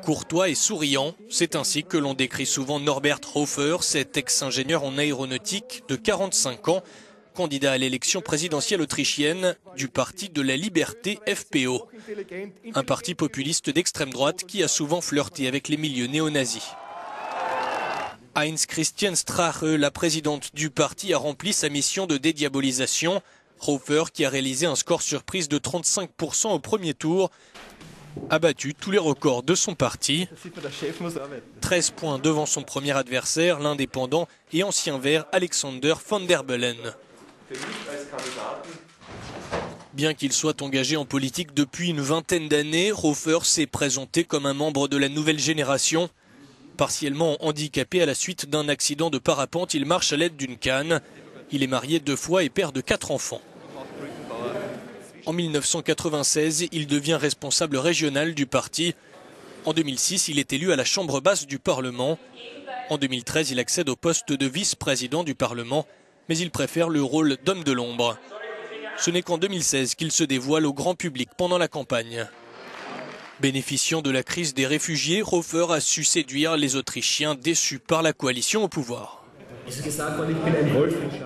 Courtois et souriant, c'est ainsi que l'on décrit souvent Norbert Hofer, cet ex-ingénieur en aéronautique de 45 ans, candidat à l'élection présidentielle autrichienne du Parti de la Liberté FPO, un parti populiste d'extrême droite qui a souvent flirté avec les milieux néo-nazis. Heinz Christian Strache, la présidente du parti, a rempli sa mission de dédiabolisation. Hofer, qui a réalisé un score surprise de 35% au premier tour, a battu tous les records de son parti. 13 points devant son premier adversaire, l'indépendant et ancien vert Alexander von der Bellen. Bien qu'il soit engagé en politique depuis une vingtaine d'années, Hofer s'est présenté comme un membre de la nouvelle génération. Partiellement handicapé à la suite d'un accident de parapente, il marche à l'aide d'une canne. Il est marié 2 fois et père de 4 enfants. En 1996, il devient responsable régional du parti. En 2006, il est élu à la Chambre basse du Parlement. En 2013, il accède au poste de vice-président du Parlement, mais il préfère le rôle d'homme de l'ombre. Ce n'est qu'en 2016 qu'il se dévoile au grand public pendant la campagne. Bénéficiant de la crise des réfugiés, Hofer a su séduire les Autrichiens déçus par la coalition au pouvoir.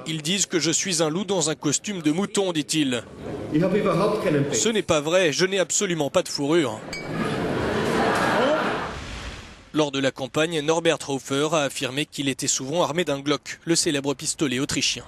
Ils disent que je suis un loup dans un costume de mouton, dit-il. Ce n'est pas vrai, je n'ai absolument pas de fourrure. Lors de la campagne, Norbert Hofer a affirmé qu'il était souvent armé d'un Glock, le célèbre pistolet autrichien.